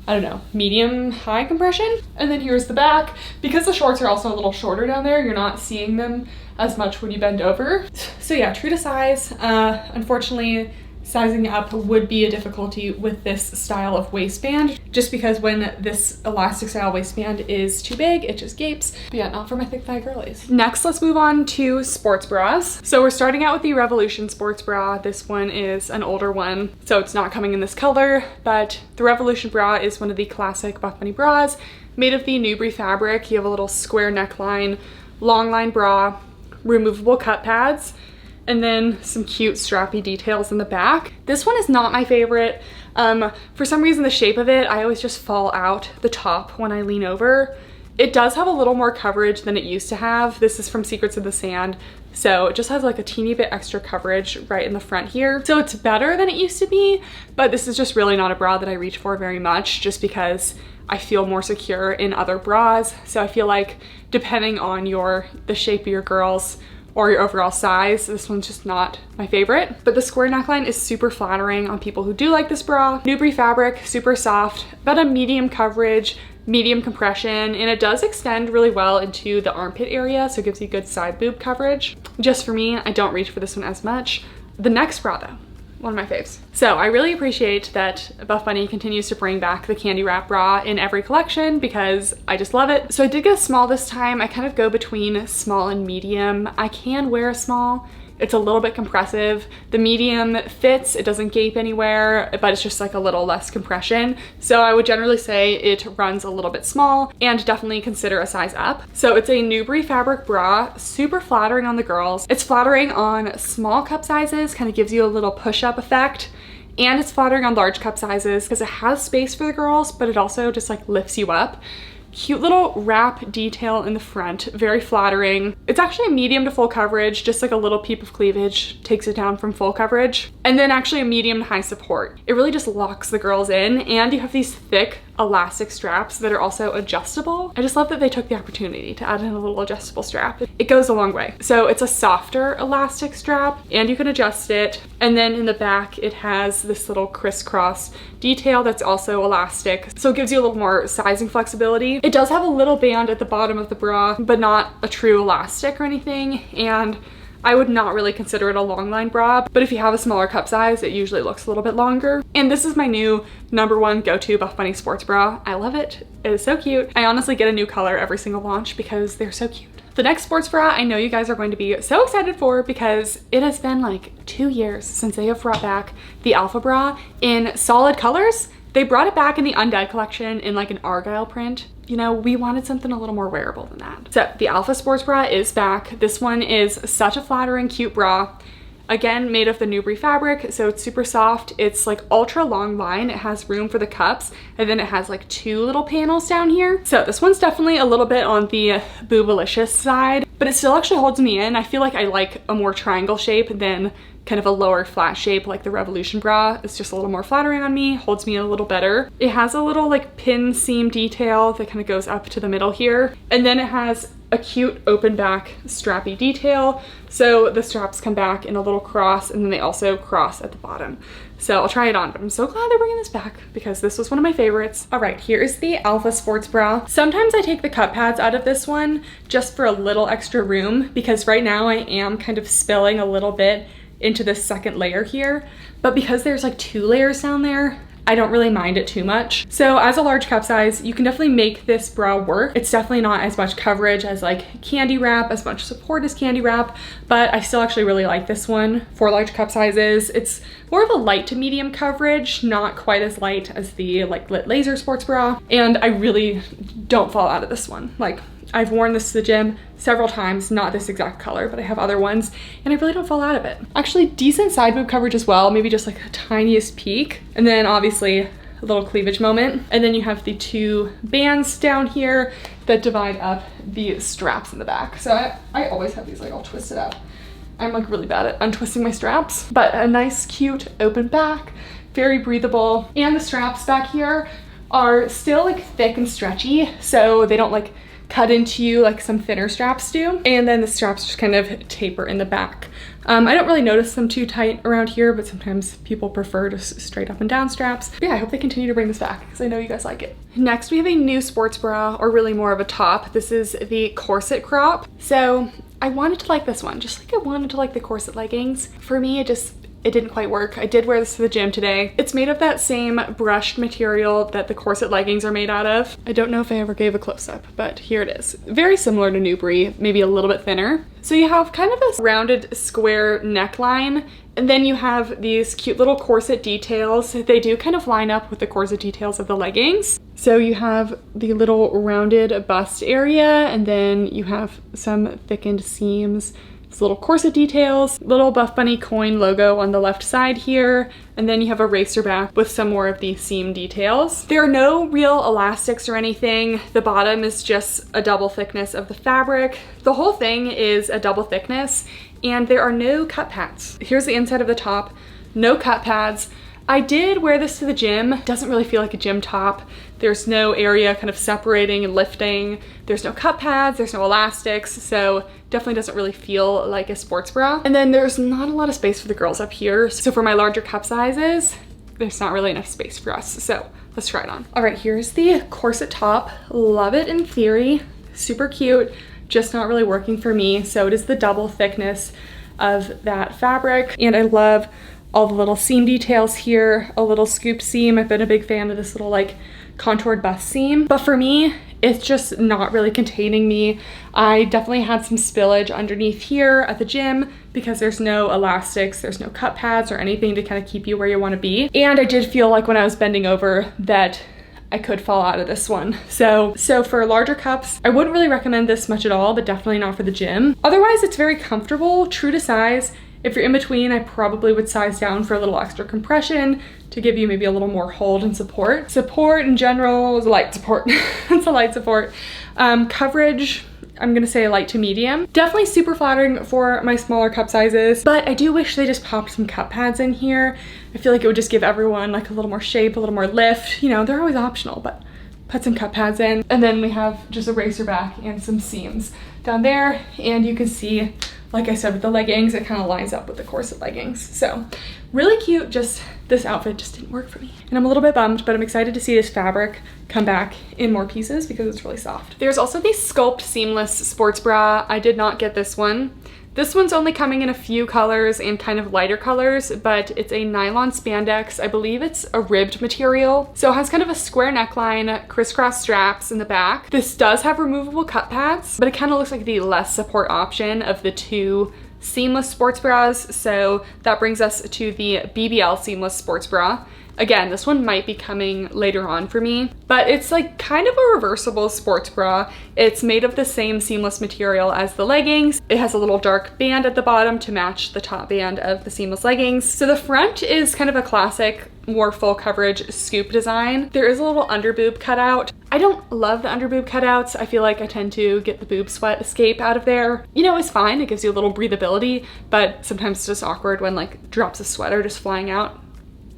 I don't know, medium high compression. And then here's the back. Because the shorts are also a little shorter down there, you're not seeing them as much when you bend over. So yeah, true to size. Unfortunately, sizing up would be a difficulty with this style of waistband, just because when this elastic style waistband is too big, it just gapes. But yeah, not for my thick thigh girlies. Next, let's move on to sports bras. So we're starting out with the Revolution sports bra. This one is an older one, so it's not coming in this color, but the Revolution bra is one of the classic Buffbunny bras, made of the Newbury fabric. You have a little square neckline, long line bra, removable cut pads, and then some cute strappy details in the back. This one is not my favorite. For some reason, the shape of it, I always just fall out the top when I lean over. It does have a little more coverage than it used to have. This is from Secrets of the Sand, so it just has like a teeny bit extra coverage right in the front here. So it's better than it used to be, but this is just really not a bra that I reach for very much, just because I feel more secure in other bras. So I feel like depending on the shape of your girls or your overall size, this one's just not my favorite. But the square neckline is super flattering on people who do like this bra. Newbury fabric, super soft, about a medium coverage, medium compression, and it does extend really well into the armpit area, so it gives you good side boob coverage. Just for me, I don't reach for this one as much. The next bra though, one of my faves. So I really appreciate that Buffbunny continues to bring back the candy wrap bra in every collection because I just love it. So I did get a small this time. I kind of go between small and medium. I can wear a small. It's a little bit compressive. The medium fits, it doesn't gape anywhere, but it's just like a little less compression. So I would generally say it runs a little bit small and definitely consider a size up. So it's a Newbury fabric bra, super flattering on the girls. It's flattering on small cup sizes, kind of gives you a little push-up effect. And it's flattering on large cup sizes because it has space for the girls, but it also just like lifts you up. Cute little wrap detail in the front, very flattering. It's actually a medium to full coverage, just like a little peep of cleavage takes it down from full coverage. And then actually a medium to high support. It really just locks the girls in, and you have these thick elastic straps that are also adjustable. I just love that they took the opportunity to add in a little adjustable strap. It goes a long way. So it's a softer elastic strap and you can adjust it. And then in the back, it has this little crisscross detail that's also elastic. So it gives you a little more sizing flexibility. It does have a little band at the bottom of the bra, but not a true elastic or anything. And I would not really consider it a long line bra, but if you have a smaller cup size, it usually looks a little bit longer. And this is my new #1 go-to Buffbunny sports bra. I love it. It is so cute. I honestly get a new color every single launch because they're so cute. The next sports bra I know you guys are going to be so excited for because it has been like 2 years since they have brought back the Alpha bra in solid colors. They brought it back in the Undead collection in like an argyle print. You know, we wanted something a little more wearable than that. So the Alpha sports bra is back. This one is such a flattering, cute bra. Again, made of the Newbury fabric, so it's super soft. It's like ultra long line. It has room for the cups, and then it has like 2 little panels down here. So this one's definitely a little bit on the boobalicious side, but it still actually holds me in. I feel like I like a more triangle shape than kind of a lower flat shape like the Revolution bra. It's just a little more flattering on me, holds me a little better. It has a little like pin seam detail that kind of goes up to the middle here. And then it has a cute open back strappy detail. So the straps come back in a little cross, and then they also cross at the bottom. So I'll try it on, but I'm so glad they're bringing this back because this was one of my favorites. All right, here is the Alpha Sports Bra. Sometimes I take the cut pads out of this one just for a little extra room, because right now I am kind of spilling a little bit into this second layer here, but because there's like 2 layers down there, I don't really mind it too much. So as a large cup size, you can definitely make this bra work. It's definitely not as much coverage as like candy wrap, as much support as candy wrap, but I still actually really like this one for large cup sizes. It's more of a light to medium coverage, not quite as light as the like Lit Laser sports bra. And I really don't fall out of this one. Like, I've worn this to the gym several times, not this exact color, but I have other ones, and I really don't fall out of it. Actually, decent side boob coverage as well, maybe just like the tiniest peak. And then obviously a little cleavage moment. And then you have the 2 bands down here that divide up the straps in the back. So I always have these like all twisted up. I'm like really bad at untwisting my straps, but a nice, cute, open back, very breathable. And the straps back here are still like thick and stretchy, so they don't like cut into you like some thinner straps do. And then the straps just kind of taper in the back. I don't really notice them too tight around here, but sometimes people prefer just straight up and down straps. But yeah, I hope they continue to bring this back because I know you guys like it. Next, we have a new sports bra, or really more of a top. This is the Corset crop. So I wanted to like this one, just like I wanted to like the Corset leggings. For me, it didn't quite work. I did wear this to the gym today. It's made of that same brushed material that the Corset leggings are made out of. I don't know if I ever gave a close-up, but here it is. Very similar to Nubri, maybe a little bit thinner. So you have kind of a rounded square neckline, and then you have these cute little corset details. They do kind of line up with the corset details of the leggings. So you have the little rounded bust area, and then you have some thickened seams, little corset details, little Buffbunny coin logo on the left side here, and then you have a racer back with some more of the seam details. There are no real elastics or anything. The bottom is just a double thickness of the fabric. The whole thing is a double thickness, and there are no cut pads. Here's the inside of the top, no cut pads. I did wear this to the gym. It doesn't really feel like a gym top. There's no area kind of separating and lifting. There's no cut pads, there's no elastics, so definitely doesn't really feel like a sports bra. And then there's not a lot of space for the girls up here. So for my larger cup sizes, there's not really enough space for us. So let's try it on. All right, here's the corset top. Love it in theory, super cute, just not really working for me. So it is the double thickness of that fabric. And I love all the little seam details here, a little scoop seam. I've been a big fan of this little like contoured bust seam, but for me, it's just not really containing me. I definitely had some spillage underneath here at the gym because there's no elastics, there's no cut pads or anything to kind of keep you where you want to be. And I did feel like when I was bending over that I could fall out of this one. So for larger cups, I wouldn't really recommend this much at all, but definitely not for the gym. Otherwise, it's very comfortable, true to size. If you're in between, I probably would size down for a little extra compression to give you maybe a little more hold and support. Support in general is a light support. It's a light support. Coverage, I'm gonna say light to medium. Definitely super flattering for my smaller cup sizes, but I do wish they just popped some cup pads in here. I feel like it would just give everyone like a little more shape, a little more lift. You know, they're always optional, but put some cup pads in. And then we have just a racer back and some seams down there. And you can see, like I said, with the leggings, it kind of lines up with the corset leggings. So really cute, just this outfit just didn't work for me. And I'm a little bit bummed, but I'm excited to see this fabric come back in more pieces because it's really soft. There's also the Sculpt seamless sports bra. I did not get this one. This one's only coming in a few colors and kind of lighter colors, but it's a nylon spandex. I believe it's a ribbed material. So it has kind of a square neckline, crisscross straps in the back. This does have removable cut pads, but it kind of looks like the less support option of the 2 seamless sports bras. So that brings us to the BBL seamless sports bra. Again, this one might be coming later on for me, but it's like kind of a reversible sports bra. It's made of the same seamless material as the leggings. It has a little dark band at the bottom to match the top band of the seamless leggings. So the front is kind of a classic, more full coverage scoop design. There is a little under boob cutout. I don't love the under boob cutouts. I feel like I tend to get the boob sweat escape out of there. You know, it's fine. It gives you a little breathability, but sometimes it's just awkward when like drops of sweat are just flying out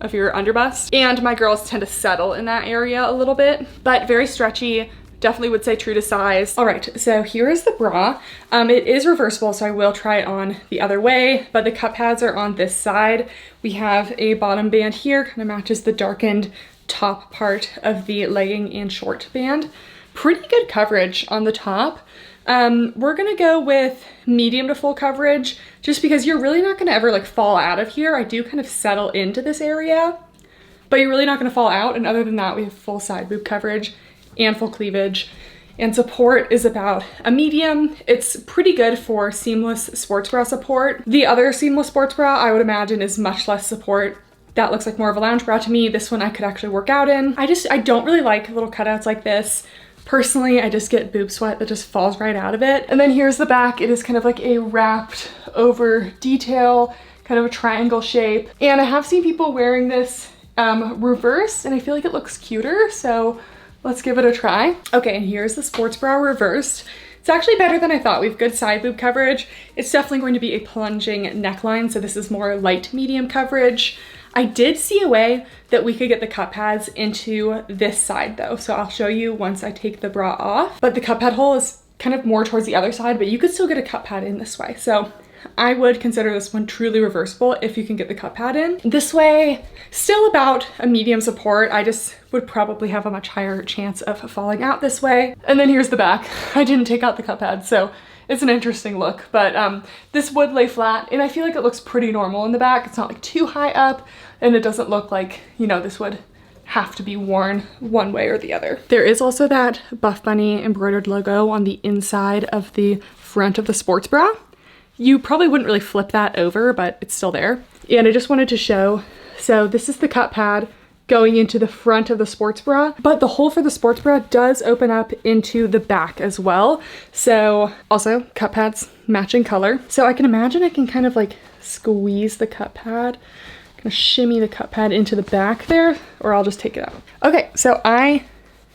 of your underbust. And my girls tend to settle in that area a little bit, but very stretchy, definitely would say true to size. All right, so here is the bra. It is reversible, so I will try it on the other way, but the cup pads are on this side. We have a bottom band here, kind of matches the darkened top part of the legging and short band. Pretty good coverage on the top. We're gonna go with medium to full coverage just because you're really not gonna ever like fall out of here. I do kind of settle into this area, but you're really not gonna fall out. And other than that, we have full side boob coverage and full cleavage. And support is about a medium. It's pretty good for seamless sports bra support. The other seamless sports bra, I would imagine, is much less support. That looks like more of a lounge bra to me. This one I could actually work out in. I don't really like little cutouts like this. Personally, I just get boob sweat that just falls right out of it. And then here's the back. It is kind of like a wrapped over detail, kind of a triangle shape. And I have seen people wearing this reversed, and I feel like it looks cuter, so let's give it a try. Okay, and here's the sports bra reversed. It's actually better than I thought. We have good side boob coverage. It's definitely going to be a plunging neckline, so this is more light medium coverage. I did see a way that we could get the cup pads into this side though, so I'll show you once I take the bra off. But the cup pad hole is kind of more towards the other side, but you could still get a cup pad in this way. So I would consider this one truly reversible if you can get the cup pad in. This way, still about a medium support. I just would probably have a much higher chance of falling out this way. And then here's the back. I didn't take out the cup pad, so it's an interesting look, but this would lay flat, and I feel like it looks pretty normal in the back. It's not like too high up, and it doesn't look like, you know, this would have to be worn one way or the other. There is also that Buffbunny embroidered logo on the inside of the front of the sports bra. You probably wouldn't really flip that over, but it's still there. And I just wanted to show, so this is the cup pad going into the front of the sports bra, but the hole for the sports bra does open up into the back as well. So also cup pads matching color. So I can imagine I can kind of like squeeze the cup pad, kind of shimmy the cup pad into the back there, or I'll just take it out. Okay, so I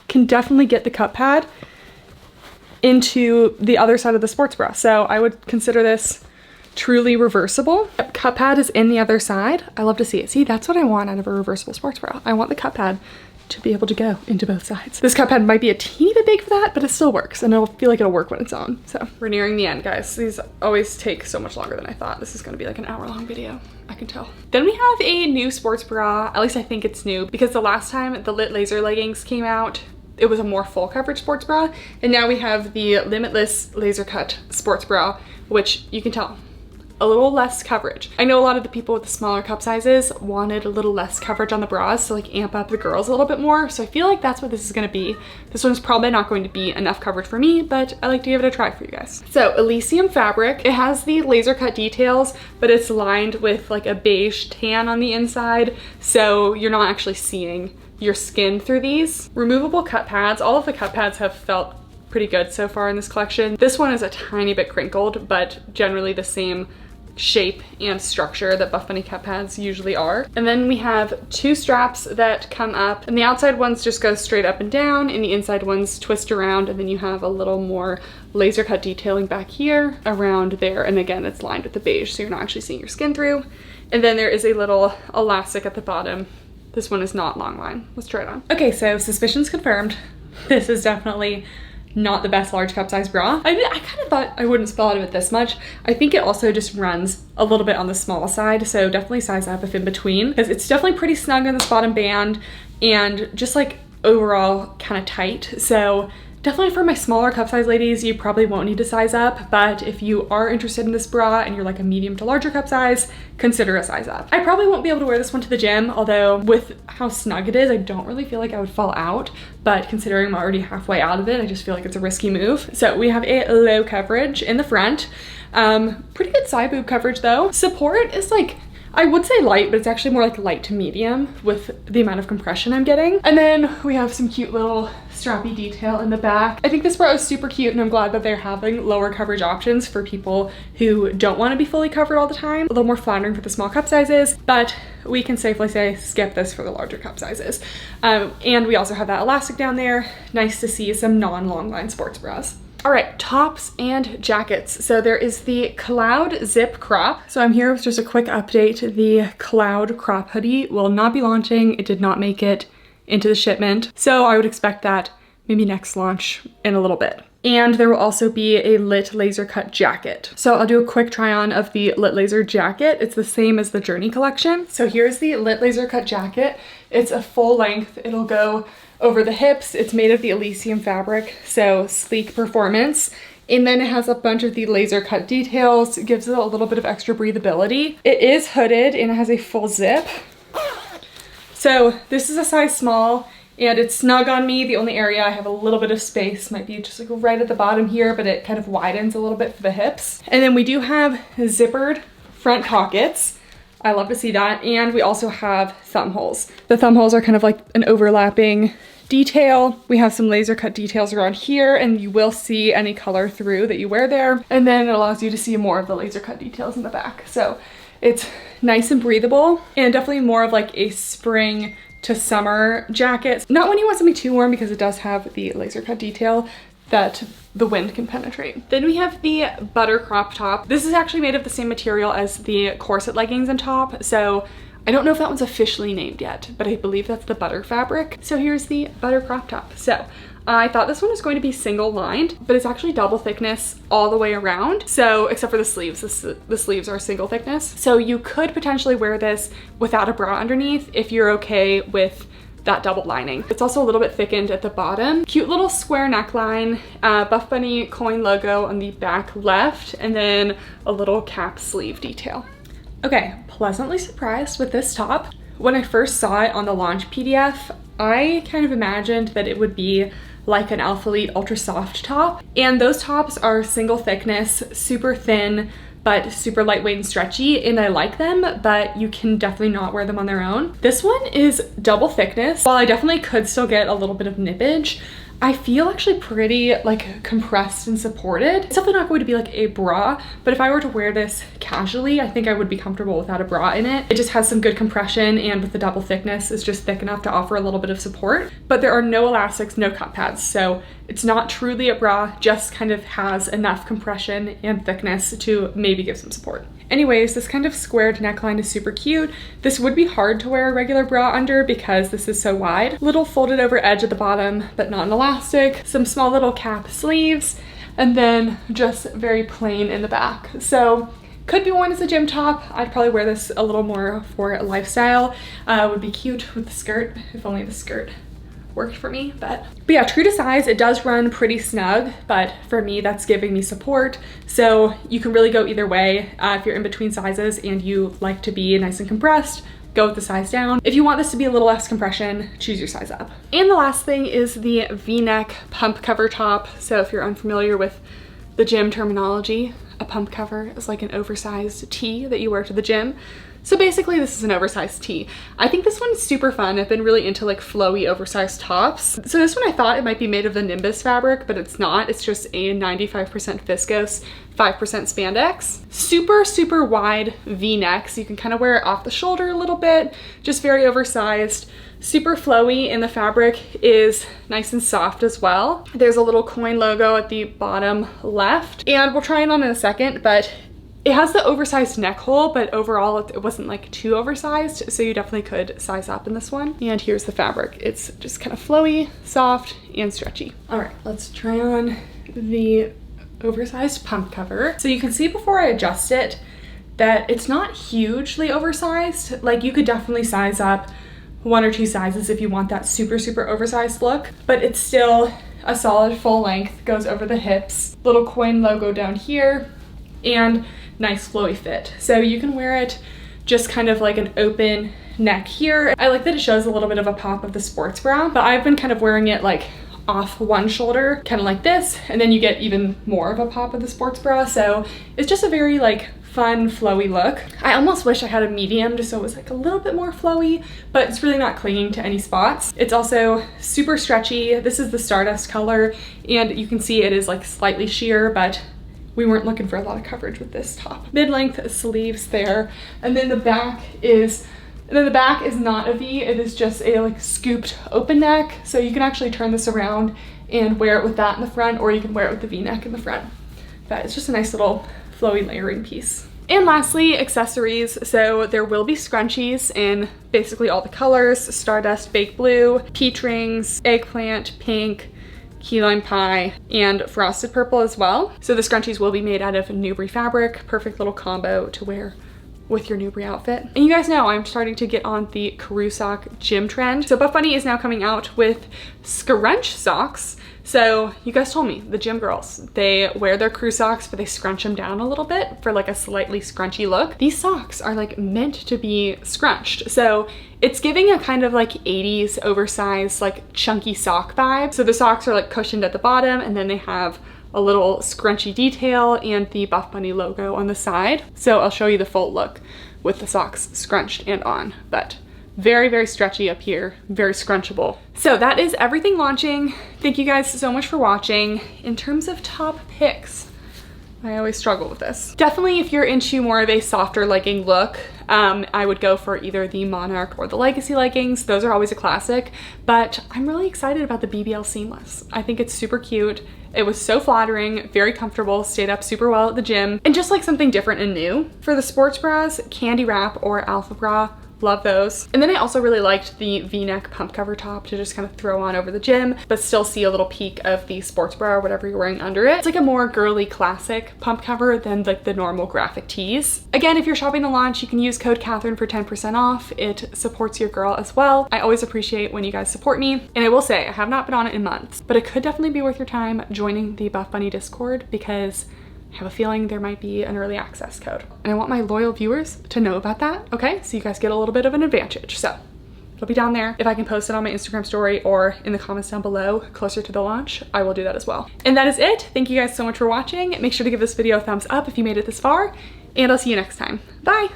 can definitely get the cup pad into the other side of the sports bra. So I would consider this truly reversible. Yep, cup pad is in the other side. I love to see it. See, that's what I want out of a reversible sports bra. I want the cup pad to be able to go into both sides. This cup pad might be a teeny bit big for that, but it still works, and it'll feel like it'll work when it's on. So we're nearing the end, guys. These always take so much longer than I thought. This is gonna be like an hour-long video, I can tell. Then we have a new sports bra. At least I think it's new, because the last time the Lit Laser leggings came out, it was a more full coverage sports bra, and now we have the Limitless Laser Cut sports bra, which you can tell a little less coverage. I know a lot of the people with the smaller cup sizes wanted a little less coverage on the bras to like amp up the girls a little bit more, so I feel like that's what this is gonna be. This one's probably not going to be enough coverage for me, but I like to give it a try for you guys. So Elysium fabric, it has the laser cut details, but it's lined with like a beige tan on the inside, so you're not actually seeing your skin through these. Removable cup pads. All of the cup pads have felt pretty good so far in this collection. This one is a tiny bit crinkled, but generally the same shape and structure that Buffbunny cup pads usually are. And then we have two straps that come up, and the outside ones just go straight up and down, and the inside ones twist around, and then you have a little more laser cut detailing back here around there. And again, it's lined with the beige, so you're not actually seeing your skin through. And then there is a little elastic at the bottom. This one is not long line. Let's try it on. Okay, so suspicions confirmed. This is definitely not the best large cup size bra. I kind of thought I wouldn't spill out of it this much. I think it also just runs a little bit on the small side, so definitely size up if in between, because it's definitely pretty snug in this bottom band and just like overall kind of tight. So definitely for my smaller cup size ladies, you probably won't need to size up, but if you are interested in this bra and you're like a medium to larger cup size, consider a size up. I probably won't be able to wear this one to the gym, although with how snug it is, I don't really feel like I would fall out, but considering I'm already halfway out of it, I just feel like it's a risky move. So we have a low coverage in the front. Pretty good side boob coverage though. Support is like, I would say light, but it's actually more like light to medium with the amount of compression I'm getting. And then we have some cute little strappy detail in the back. I think this bra is super cute, and I'm glad that they're having lower coverage options for people who don't want to be fully covered all the time. A little more flattering for the small cup sizes, but we can safely say skip this for the larger cup sizes. And we also have that elastic down there. Nice to see some non-long line sports bras. All right, tops and jackets. So there is the Cloud Zip Crop. So I'm here with just a quick update. The Cloud Crop hoodie will not be launching. It did not make it into the shipment. So I would expect that maybe next launch in a little bit. And there will also be a lit laser cut jacket. So I'll do a quick try on of the lit laser jacket. It's the same as the Journey collection. So here's the lit laser cut jacket. It's a full length. It'll go over the hips. It's made of the Elysium fabric, so sleek performance. And then it has a bunch of the laser cut details. It gives it a little bit of extra breathability. It is hooded and it has a full zip. So this is a size small and it's snug on me. The only area I have a little bit of space might be just like right at the bottom here, but it kind of widens a little bit for the hips. And then we do have zippered front pockets. I love to see that. And we also have thumb holes. The thumb holes are kind of like an overlapping detail. We have some laser cut details around here and you will see any color through that you wear there. And then it allows you to see more of the laser cut details in the back. So it's nice and breathable and definitely more of like a spring to summer jacket. Not when you want something too warm because it does have the laser cut detail that the wind can penetrate. Then we have the butter crop top. This is actually made of the same material as the corset leggings and top. So I don't know if that one's officially named yet, but I believe that's the butter fabric. So here's the butter crop top. So I thought this one was going to be single lined, but it's actually double thickness all the way around. So except for the sleeves, the sleeves are single thickness. So you could potentially wear this without a bra underneath if you're okay with that double lining. It's also a little bit thickened at the bottom. Cute little square neckline, Buffbunny coin logo on the back left, and then a little cap sleeve detail. Okay, pleasantly surprised with this top. When I first saw it on the launch PDF, I kind of imagined that it would be like an Alpha Elite Ultra Soft top. And those tops are single thickness, super thin, but super lightweight and stretchy, and I like them, but you can definitely not wear them on their own. This one is double thickness. While I definitely could still get a little bit of nippage, I feel actually pretty like compressed and supported. It's definitely not going to be like a bra, but if I were to wear this casually, I think I would be comfortable without a bra in it. It just has some good compression, and with the double thickness, it's just thick enough to offer a little bit of support. But there are no elastics, no cut pads, so it's not truly a bra, just kind of has enough compression and thickness to maybe give some support. Anyways, this kind of squared neckline is super cute. This would be hard to wear a regular bra under because this is so wide. Little folded over edge at the bottom, but not an elastic. Some small little cap sleeves, and then just very plain in the back. So could be worn as a gym top. I'd probably wear this a little more for a lifestyle. Would be cute with the skirt, if only the skirt worked for me, but yeah, true to size, it does run pretty snug, but for me, that's giving me support. So you can really go either way. If you're in between sizes and you like to be nice and compressed, go with the size down. If you want this to be a little less compression, choose your size up. And the last thing is the V-neck pump cover top. So if you're unfamiliar with the gym terminology, a pump cover is like an oversized tee that you wear to the gym. So basically this is an oversized tee. I think this one's super fun. I've been really into like flowy oversized tops. So this one I thought it might be made of the Nimbus fabric, but it's not. It's just a 95% viscose, 5% spandex. Super, super wide V-neck, so you can kind of wear it off the shoulder a little bit, just very oversized. Super flowy, and the fabric is nice and soft as well. There's a little coin logo at the bottom left, and we'll try it on in a second, but it has the oversized neck hole, but overall it wasn't like too oversized, so you definitely could size up in this one. And here's the fabric. It's just kind of flowy, soft, and stretchy. All right, let's try on the oversized pump cover. So you can see before I adjust it that it's not hugely oversized. Like you could definitely size up 1 or 2 sizes if you want that super, super oversized look, but it's still a solid full length, goes over the hips, little coin logo down here, and nice flowy fit. So you can wear it just kind of like an open neck here. I like that it shows a little bit of a pop of the sports bra, but I've been kind of wearing it like off one shoulder, kind of like this, and then you get even more of a pop of the sports bra. So it's just a very like fun, flowy look. I almost wish I had a medium just so it was like a little bit more flowy, but it's really not clinging to any spots. It's also super stretchy. This is the Stardust color, and you can see it is like slightly sheer, but we weren't looking for a lot of coverage with this top. Mid-length sleeves there, and then the back is not a V, it is just a like scooped open neck, so you can actually turn this around and wear it with that in the front, or you can wear it with the V-neck in the front. But it's just a nice little flowy layering piece. And lastly, accessories. So there will be scrunchies in basically all the colors: Stardust, Baked Blue, peach rings, eggplant, pink, key lime pie, and frosted purple as well. So the scrunchies will be made out of Nubri fabric. Perfect little combo to wear with your Nubri outfit. And you guys know I'm starting to get on the Karoo sock gym trend. So Buffbunny is now coming out with scrunch socks. So you guys told me, the gym girls, they wear their crew socks, but they scrunch them down a little bit for like a slightly scrunchy look. These socks are like meant to be scrunched. So it's giving a kind of like 80s oversized, like chunky sock vibe. So the socks are like cushioned at the bottom, and then they have a little scrunchy detail and the Buffbunny logo on the side. So I'll show you the full look with the socks scrunched and on, but very, very stretchy up here, very scrunchable. So that is everything launching. Thank you guys so much for watching. In terms of top picks, I always struggle with this. Definitely if you're into more of a softer legging look, I would go for either the Monarch or the Legacy leggings. Those are always a classic, but I'm really excited about the BBL Seamless. I think it's super cute. It was so flattering, very comfortable, stayed up super well at the gym, and just like something different and new. For the sports bras, Candy Wrap or Alpha Bra, love those. And then I also really liked the V-neck pump cover top to just kind of throw on over the gym, but still see a little peek of the sports bra or whatever you're wearing under it. It's like a more girly classic pump cover than like the normal graphic tees. Again, if you're shopping the launch, you can use code Kathryn for 10% off. It supports your girl as well. I always appreciate when you guys support me. And I will say, I have not been on it in months, but it could definitely be worth your time joining the Buffbunny Discord, because I have a feeling there might be an early access code. And I want my loyal viewers to know about that, okay? So you guys get a little bit of an advantage. So it'll be down there. If I can post it on my Instagram story or in the comments down below closer to the launch, I will do that as well. And that is it. Thank you guys so much for watching. Make sure to give this video a thumbs up if you made it this far, and I'll see you next time. Bye.